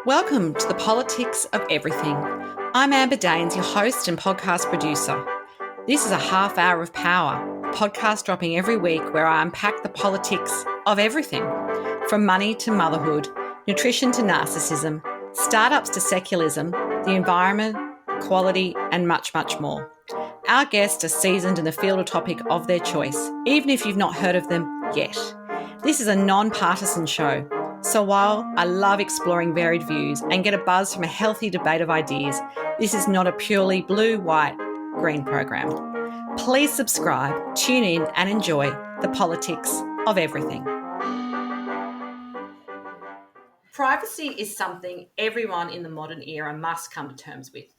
Welcome to the Politics of Everything. I'm Amber Daines, your host and podcast producer. This is a half hour of power, a podcast dropping every week where I unpack the politics of everything, from money to motherhood, nutrition to narcissism, startups to secularism, the environment, quality, and much, much more. Our guests are seasoned in the field or topic of their choice, even if you've not heard of them yet. This is a non-partisan show. So while I love exploring varied views and get a buzz from a healthy debate of ideas, this is not a purely blue, white, green program. Please subscribe, tune in and enjoy the politics of everything. Privacy is something everyone in the modern era must come to terms with.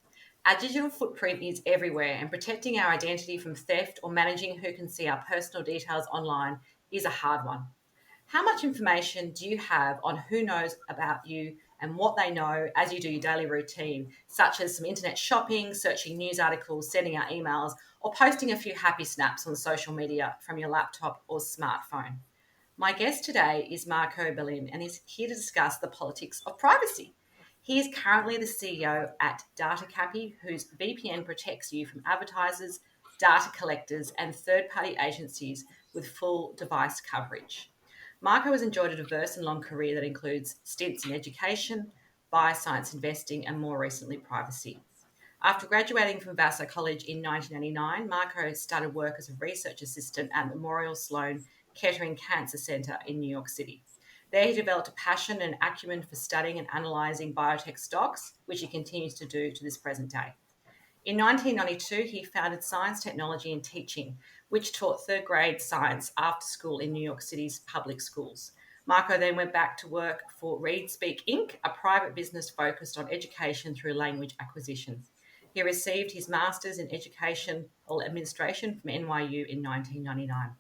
Our digital footprint is everywhere, and protecting our identity from theft or managing who can see our personal details online is a hard one. How much information do you have on who knows about you and what they know as you do your daily routine, such as some internet shopping, searching news articles, sending out emails, or posting a few happy snaps on social media from your laptop or smartphone? My guest today is Marco Bellin, and he's here to discuss the politics of privacy. He is currently the CEO at Datacappy, whose VPN protects you from advertisers, data collectors, and third-party agencies with full device coverage. Marco has enjoyed a diverse and long career that includes stints in education, bioscience investing, and more recently, privacy. After graduating from Vassar College in 1989, Marco started work as a research assistant at Memorial Sloan Kettering Cancer Center in New York City. There he developed a passion and acumen for studying and analysing biotech stocks, which he continues to do to this present day. In 1992, he founded Science, Technology and Teaching, which taught third grade science after school in New York City's public schools. Marco then went back to work for ReadSpeak Inc, a private business focused on education through language acquisition. He received his master's in educational administration from NYU in 1999.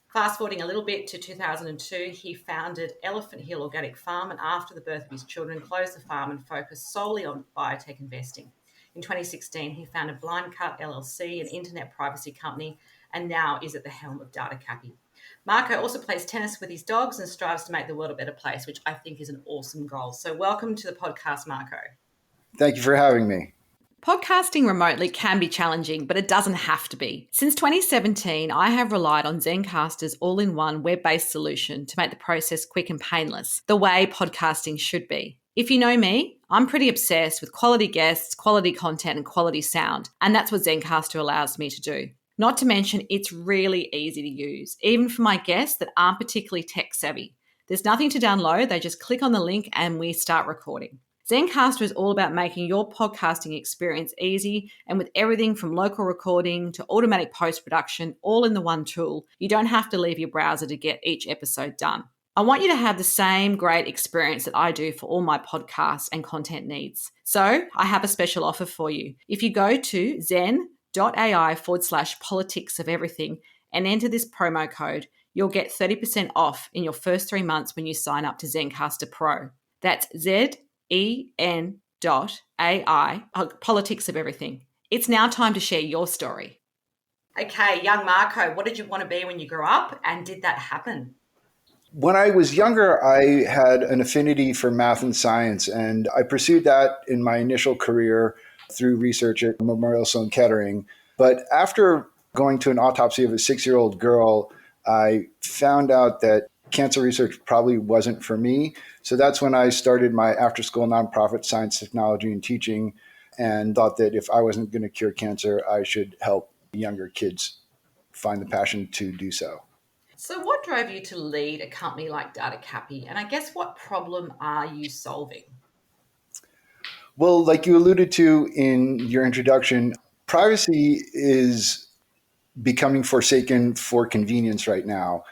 Fast forwarding a little bit to 2002, he founded Elephant Hill Organic Farm, and after the birth of his children, closed the farm and focused solely on biotech investing. In 2016, he founded Blindcut LLC, an internet privacy company, and now is at the helm of Datacappy. Marco also plays tennis with his dogs and strives to make the world a better place, which I think is an awesome goal. So welcome to the podcast, Marco. Thank you for having me. Podcasting remotely can be challenging, but it doesn't have to be. Since 2017, I have relied on Zencastr's all-in-one web-based solution to make the process quick and painless, the way podcasting should be. If you know me, I'm pretty obsessed with quality guests, quality content, and quality sound, and that's what Zencastr allows me to do. Not to mention, it's really easy to use, even for my guests that aren't particularly tech savvy. There's nothing to download, they just click on the link and we start recording. Zencastr is all about making your podcasting experience easy, and with everything from local recording to automatic post-production all in the one tool, you don't have to leave your browser to get each episode done. I want you to have the same great experience that I do for all my podcasts and content needs. So I have a special offer for you. If you go to zen.ai/politics of everything and enter this promo code, you'll get 30% off in your first 3 months when you sign up to Zencastr Pro. That's zen.ai, politics of everything. It's now time to share your story. Okay, young Marco, what did you want to be when you grew up, and did that happen? When I was younger, I had an affinity for math and science, and I pursued that in my initial career through research at Memorial Sloan Kettering. But after going to an autopsy of a 6-year-old girl, I found out that cancer research probably wasn't for me. So that's when I started my after-school nonprofit, Science, Technology and Teaching, and thought that if I wasn't going to cure cancer, I should help younger kids find the passion to do so. So what drove you to lead a company like Datacappy? And I guess what problem are you solving? Well, like you alluded to in your introduction, privacy is becoming forsaken for convenience right now.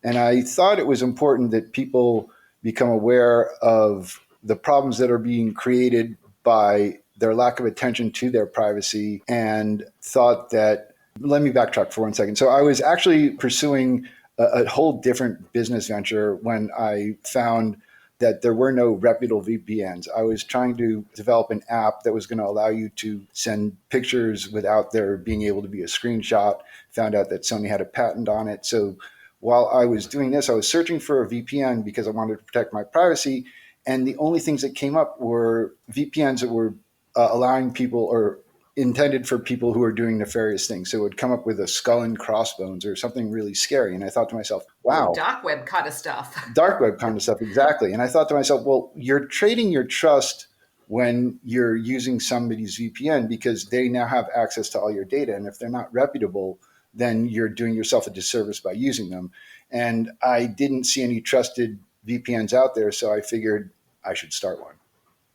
And I thought it was important that people become aware of the problems that are being created by their lack of attention to their privacy, and thought that, let me backtrack for 1 second. So I was actually pursuing a whole different business venture when I found that there were no reputable VPNs. I was trying to develop an app that was going to allow you to send pictures without there being able to be a screenshot. Found out that Sony had a patent on it. So while I was doing this, I was searching for a VPN because I wanted to protect my privacy. And the only things that came up were VPNs that were allowing people or intended for people who are doing nefarious things. So it would come up with a skull and crossbones or something really scary. And I thought to myself, Or wow, dark web kind of stuff. dark web kind of stuff, exactly. And I thought to myself, well, you're trading your trust when you're using somebody's VPN because they now have access to all your data. And if they're not reputable, then you're doing yourself a disservice by using them. And I didn't see any trusted VPNs out there, so I figured I should start one.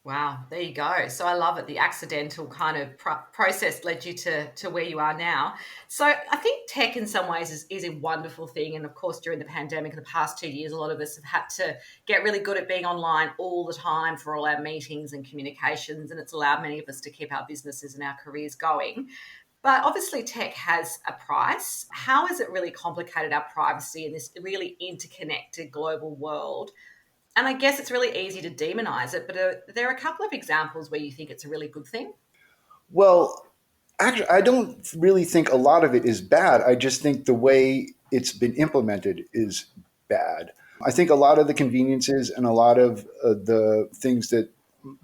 Wow, there you go. So I love it. The accidental kind of process led you to where you are now. So I think tech in some ways is a wonderful thing. And of course, during the pandemic in the past 2 years, a lot of us have had to get really good at being online all the time for all our meetings and communications. And it's allowed many of us to keep our businesses and our careers going. But obviously, tech has a price. How has it really complicated our privacy in this really interconnected global world? And I guess it's really easy to demonize it, but there are a couple of examples where you think it's a really good thing. Well, actually, I don't really think a lot of it is bad. I just think the way it's been implemented is bad. I think a lot of the conveniences and a lot of the things that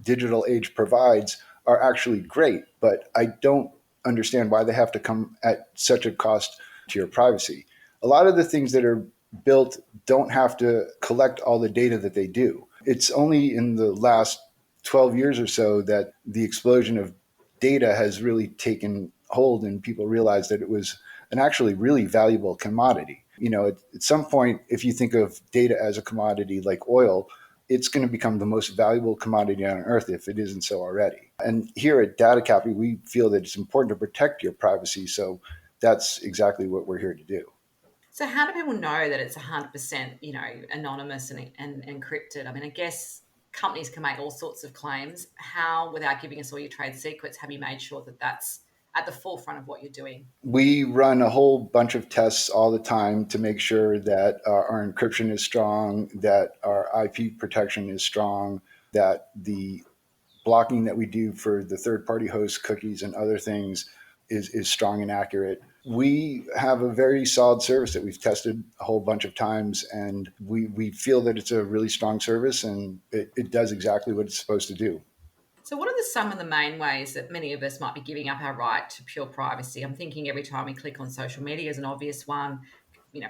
digital age provides are actually great, but I don't understand why they have to come at such a cost to your privacy. A lot of the things that are built don't have to collect all the data that they do. It's only in the last 12 years or so that the explosion of data has really taken hold and people realize that it was an actually really valuable commodity. At some point, if you think of data as a commodity like oil, it's going to become the most valuable commodity on earth if it isn't so already. And here at Datacappy, we feel that it's important to protect your privacy. So that's exactly what we're here to do. So how do people know that it's 100%, anonymous and encrypted? I mean, I guess companies can make all sorts of claims. How, without giving us all your trade secrets, have you made sure that that's at the forefront of what you're doing? We run a whole bunch of tests all the time to make sure that our encryption is strong, that our IP protection is strong, that the blocking that we do for the third-party host cookies and other things is strong and accurate. We have a very solid service that we've tested a whole bunch of times, and we feel that it's a really strong service, and it does exactly what it's supposed to do. So what are some of the main ways that many of us might be giving up our right to pure privacy? I'm thinking every time we click on social media is an obvious one,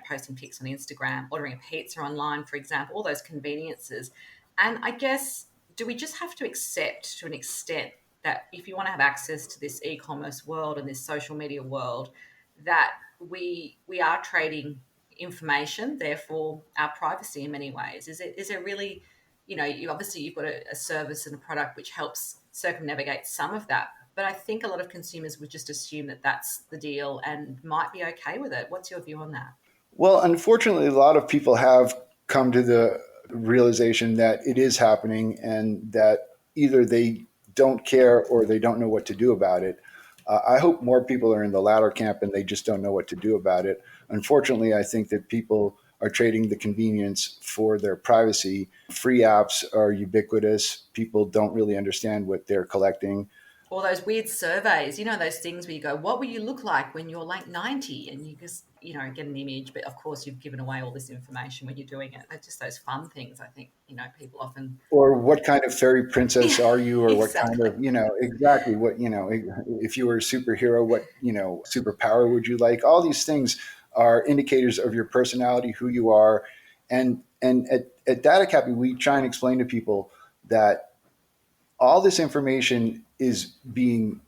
posting pics on Instagram, ordering a pizza online, for example, all those conveniences. And I guess, do we just have to accept to an extent that if you want to have access to this e-commerce world and this social media world, that we are trading information, therefore our privacy in many ways? Is it really, you've got a service and a product which helps circumnavigate some of that. But I think a lot of consumers would just assume that that's the deal and might be okay with it. What's your view on that? Well, unfortunately, a lot of people have come to the realization that it is happening and that either they don't care or they don't know what to do about it. I hope more people are in the latter camp and they just don't know what to do about it. Unfortunately, I think that people are trading the convenience for their privacy. Free apps are ubiquitous. People don't really understand what they're collecting. Or those weird surveys, those things where you go, what will you look like when you're like 90? And you just, get an image. But of course, you've given away all this information when you're doing it. They're just those fun things, I think, people often. Or what kind of fairy princess Yeah, are you? Or what kind exactly. of, exactly what, if you were a superhero, what, superpower would you like? All these things are indicators of your personality, who you are. And at Datacappy, we try and explain to people that all this information is being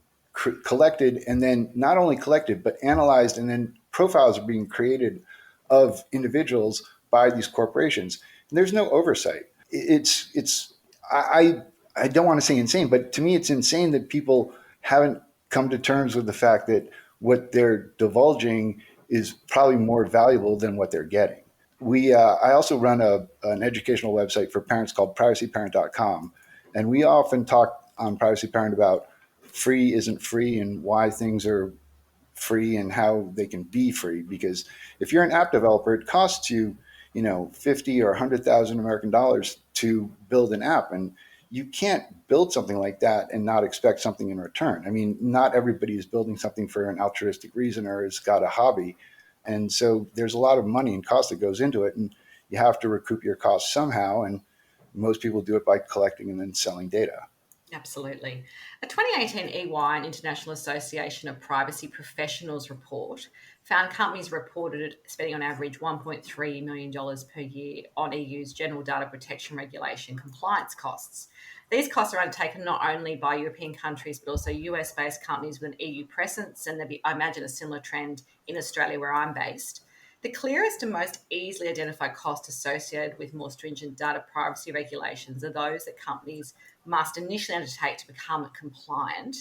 collected and then not only collected, but analyzed, and then profiles are being created of individuals by these corporations. And there's no oversight. I, I don't want to say insane, but to me, it's insane that people haven't come to terms with the fact that what they're divulging is probably more valuable than what they're getting. I also run an educational website for parents called privacyparent.com. And we often talk on Privacy Parent about free isn't free and why things are free and how they can be free. Because if you're an app developer, it costs you, 50 or 100,000 American dollars to build an app. And you can't build something like that and not expect something in return. I mean, not everybody is building something for an altruistic reason or has got a hobby. And so there's a lot of money and cost that goes into it. And you have to recoup your costs somehow. And most people do it by collecting and then selling data. Absolutely. A 2018 EY and International Association of Privacy Professionals report found companies reported spending on average $1.3 million per year on EU's general data protection regulation compliance costs. These costs are undertaken not only by European countries but also US based companies with an EU presence, and there'll be, I imagine, a similar trend in Australia where I'm based. The clearest and most easily identified costs associated with more stringent data privacy regulations are those that companies must initially undertake to become compliant.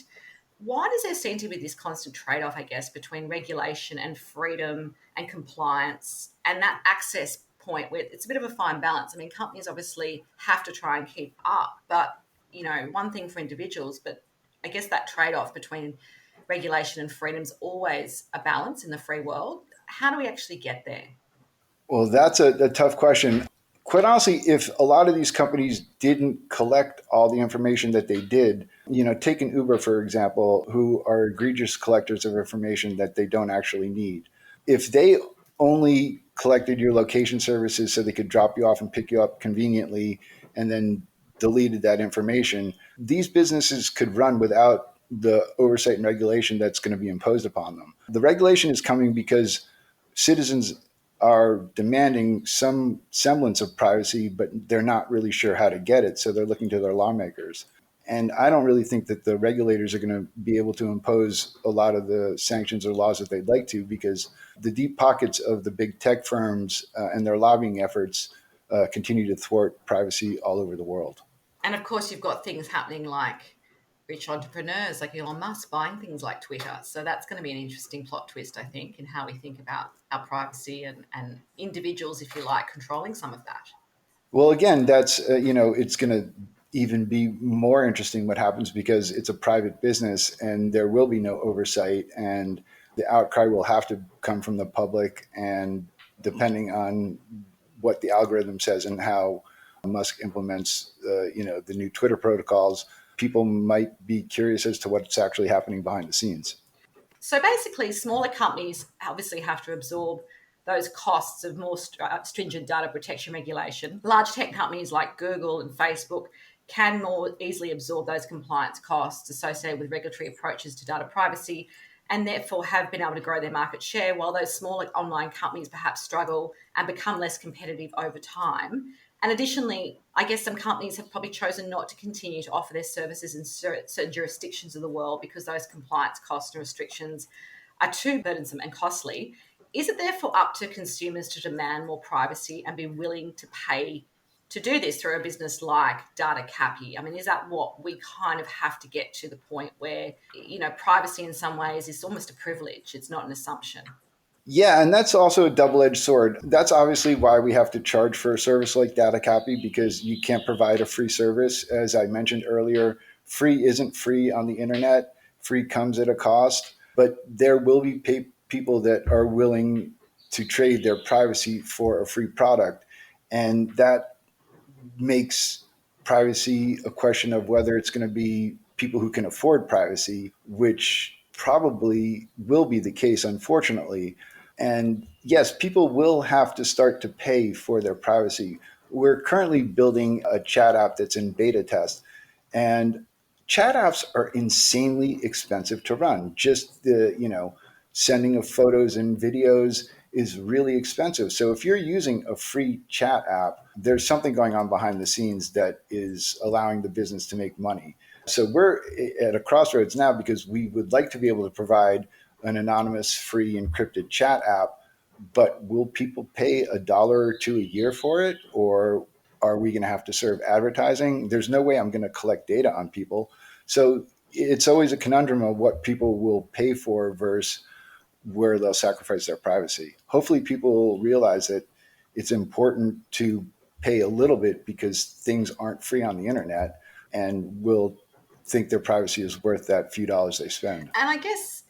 Why does there seem to be this constant trade off, I guess, between regulation and freedom and compliance and that access point where it's a bit of a fine balance? I mean, companies obviously have to try and keep up, but, one thing for individuals, but I guess that trade off between regulation and freedom is always a balance in the free world. How do we actually get there? Well, that's a tough question. Quite honestly, if a lot of these companies didn't collect all the information that they did, take an Uber, for example, who are egregious collectors of information that they don't actually need. If they only collected your location services so they could drop you off and pick you up conveniently and then deleted that information, these businesses could run without the oversight and regulation that's going to be imposed upon them. The regulation is coming because citizens are demanding some semblance of privacy, but they're not really sure how to get it. So they're looking to their lawmakers. And I don't really think that the regulators are going to be able to impose a lot of the sanctions or laws that they'd like to, because the deep pockets of the big tech firms and their lobbying efforts continue to thwart privacy all over the world. And of course, you've got things happening like rich entrepreneurs like Elon Musk buying things like Twitter. So that's going to be an interesting plot twist, I think, in how we think about our privacy and individuals, if you like, controlling some of that. Well, again, that's, it's going to even be more interesting what happens because it's a private business and there will be no oversight, and the outcry will have to come from the public. And depending on what the algorithm says and how Musk implements, the new Twitter protocols, people might be curious as to what's actually happening behind the scenes. So basically, smaller companies obviously have to absorb those costs of more stringent data protection regulation. Large tech companies like Google and Facebook can more easily absorb those compliance costs associated with regulatory approaches to data privacy, and therefore have been able to grow their market share, while those smaller online companies perhaps struggle and become less competitive over time. And additionally, I guess some companies have probably chosen not to continue to offer their services in certain jurisdictions of the world because those compliance costs and restrictions are too burdensome and costly. Is it therefore up to consumers to demand more privacy and be willing to pay to do this through a business like Datacappy? I mean, is that what we kind of have to get to, the point where, privacy in some ways is almost a privilege? It's not an assumption. Yeah, and that's also a double-edged sword. That's obviously why we have to charge for a service like Datacappy, because you can't provide a free service. As I mentioned earlier, free isn't free on the internet. Free comes at a cost, but there will be people that are willing to trade their privacy for a free product. And that makes privacy a question of whether it's going to be people who can afford privacy, which probably will be the case, unfortunately. And yes, people will have to start to pay for their privacy. We're currently building a chat app that's in beta test, and chat apps are insanely expensive to run. Just the, sending of photos and videos is really expensive. So if you're using a free chat app, there's something going on behind the scenes that is allowing the business to make money. So we're at a crossroads now because we would like to be able to provide an anonymous, free, encrypted chat app, but will people pay $1 or $2 a year for it? Or are we going to have to serve advertising? There's no way I'm going to collect data on people. So it's always a conundrum of what people will pay for versus where they'll sacrifice their privacy. Hopefully people will realize that it's important to pay a little bit because things aren't free on the internet, and will think their privacy is worth that few dollars they spend. And I guess,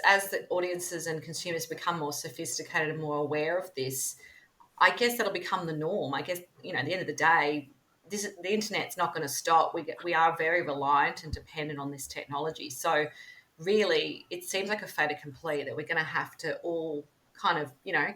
as the audiences and consumers become more sophisticated and more aware of this, I guess that'll become the norm. I guess, at the end of the day, the internet's not going to stop. We are very reliant and dependent on this technology. So really, it seems like a fait accompli that we're going to have to all kind of,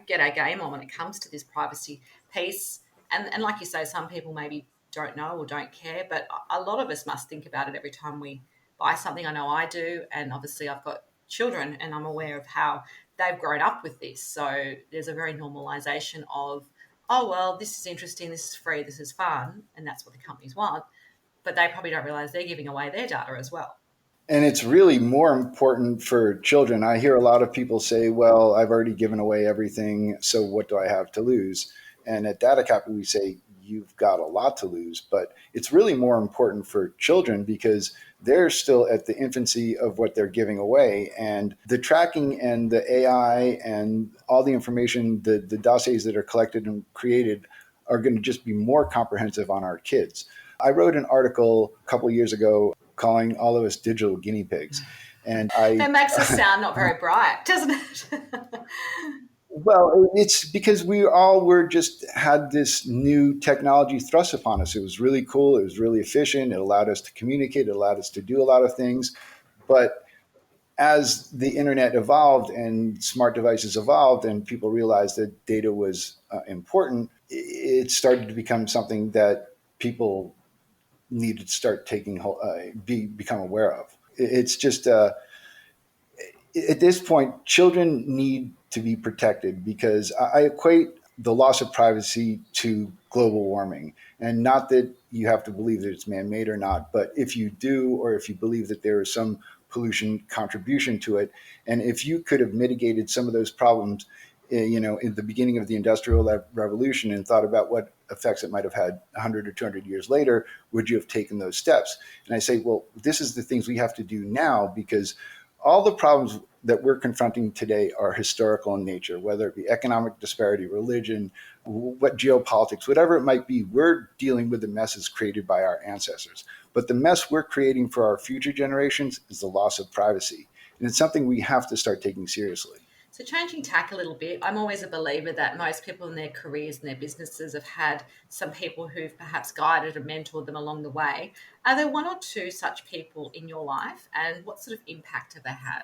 get our game on when it comes to this privacy piece. And like you say, some people maybe don't know or don't care. But a lot of us must think about it every time we buy something. I know I do. And obviously, I've got children and I'm aware of how they've grown up with this. So there's a very normalization of, oh, well, this is interesting, this is free, this is fun. And that's what the companies want. But they probably don't realize they're giving away their data as well. And it's really more important for children. I hear a lot of people say, well, I've already given away everything, so what do I have to lose? And at Datacappy, we say, you've got a lot to lose. But it's really more important for children because they're still at the infancy of what they're giving away. And the tracking and the AI and all the information, the dossiers that are collected and created are going to just be more comprehensive on our kids. I wrote an article a couple of years ago calling all of us digital guinea pigs. And that makes us sound not very bright, doesn't it? Well, it's because we all were just had this new technology thrust upon us. It was really cool. It was really efficient. It allowed us to communicate. It allowed us to do a lot of things. But as the internet evolved and smart devices evolved and people realized that data was important, it started to become something that people needed to start become aware of. It's just at this point, children need to be protected because I equate the loss of privacy to global warming. And not that you have to believe that it's man-made or not, but if you do, or if you believe that there is some pollution contribution to it, and if you could have mitigated some of those problems, in the beginning of the Industrial Revolution and thought about what effects it might have had 100 or 200 years later, would you have taken those steps? And I say, well, this is the things we have to do now because all the problems that we're confronting today are historical in nature, whether it be economic disparity, religion, what geopolitics, whatever it might be. We're dealing with the messes created by our ancestors. But the mess we're creating for our future generations is the loss of privacy. And it's something we have to start taking seriously. So changing tack a little bit, I'm always a believer that most people in their careers and their businesses have had some people who've perhaps guided and mentored them along the way. Are there one or two such people in your life, and what sort of impact have they had?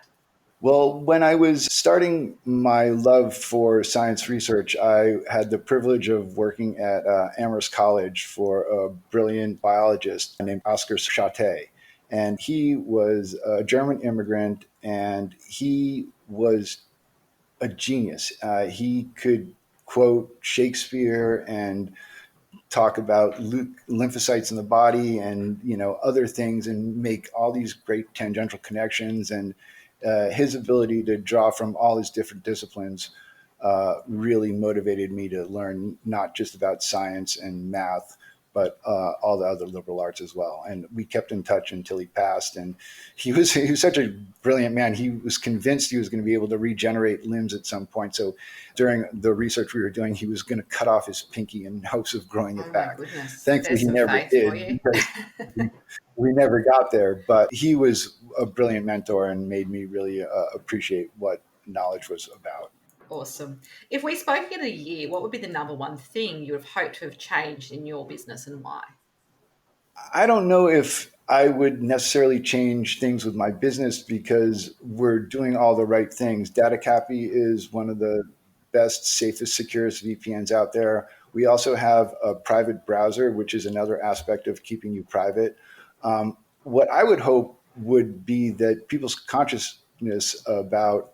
Well, when I was starting my love for science research, I had the privilege of working at Amherst College for a brilliant biologist named Oscar Schate. And he was a German immigrant, and he was a genius. He could quote Shakespeare and talk about lymphocytes in the body and other things and make all these great tangential connections. And his ability to draw from all his different disciplines really motivated me to learn not just about science and math, but all the other liberal arts as well. And we kept in touch until he passed. And he was such a brilliant man. He was convinced he was going to be able to regenerate limbs at some point. So during the research we were doing, he was going to cut off his pinky in hopes of growing it back. Goodness. Thankfully, he never did because we never got there. But he was a brilliant mentor and made me really appreciate what knowledge was about. Awesome. If we spoke in a year, what would be the number one thing you would have hoped to have changed in your business and why? I don't know if I would necessarily change things with my business because we're doing all the right things. Datacappy is one of the best, safest, securest VPNs out there. We also have a private browser, which is another aspect of keeping you private. What I would hope would be that people's consciousness about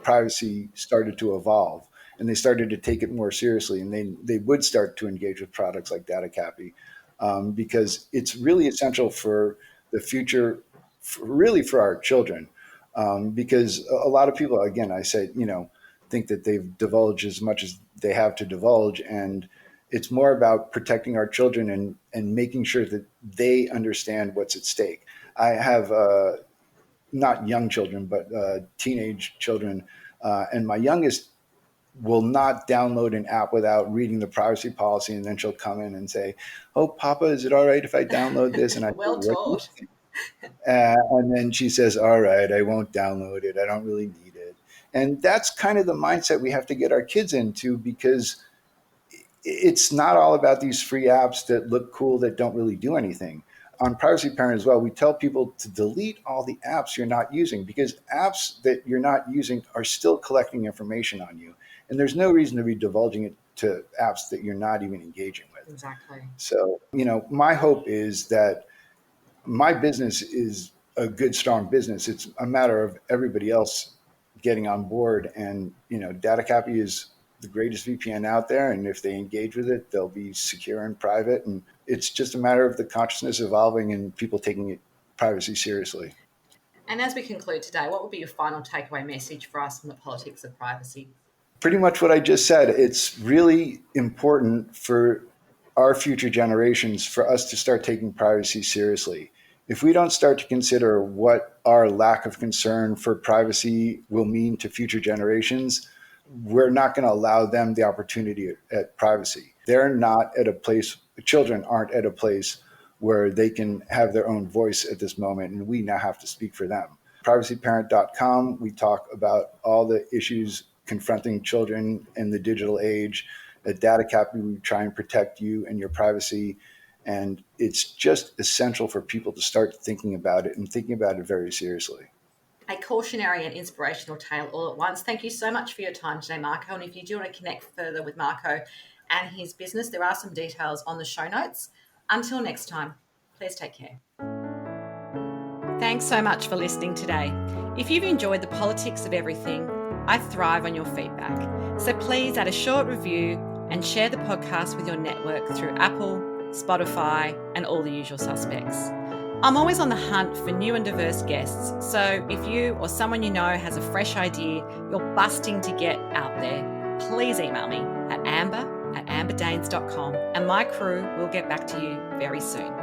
privacy started to evolve and they started to take it more seriously, and they would start to engage with products like Datacappy. Because it's really essential for the future, really for our children. Because a lot of people, again, I say, think that they've divulged as much as they have to divulge. And it's more about protecting our children and making sure that they understand what's at stake. I have not young children, but teenage children. And my youngest will not download an app without reading the privacy policy, and then she'll come in and say, "Oh, Papa, is it all right if I download this?" And I well say, taught. And then she says, "All right, I won't download it. I don't really need it." And that's kind of the mindset we have to get our kids into, because it's not all about these free apps that look cool that don't really do anything. On Privacy Parent as well, we tell people to delete all the apps you're not using, because apps that you're not using are still collecting information on you. And there's no reason to be divulging it to apps that you're not even engaging with. Exactly. So, my hope is that my business is a good, strong business. It's a matter of everybody else getting on board. And, Datacappy is the greatest VPN out there. And if they engage with it, they'll be secure and private. And it's just a matter of the consciousness evolving and people taking privacy seriously. And as we conclude today, what would be your final takeaway message for us on the politics of privacy? Pretty much what I just said. It's really important for our future generations for us to start taking privacy seriously. If we don't start to consider what our lack of concern for privacy will mean to future generations, we're not going to allow them the opportunity at privacy. They're not at a place, children aren't at a place where they can have their own voice at this moment, and we now have to speak for them. Privacyparent.com, we talk about all the issues confronting children in the digital age. At Datacappy, we try and protect you and your privacy. And it's just essential for people to start thinking about it and thinking about it very seriously. A cautionary and inspirational tale all at once. Thank you so much for your time today, Marco. And if you do want to connect further with Marco and his business, there are some details on the show notes. Until next time, please take care. Thanks so much for listening today. If you've enjoyed the politics of everything, I thrive on your feedback. So please add a short review and share the podcast with your network through Apple, Spotify, and all the usual suspects. I'm always on the hunt for new and diverse guests, so if you or someone you know has a fresh idea you're busting to get out there, please email me at amber@amberdanes.com and my crew will get back to you very soon.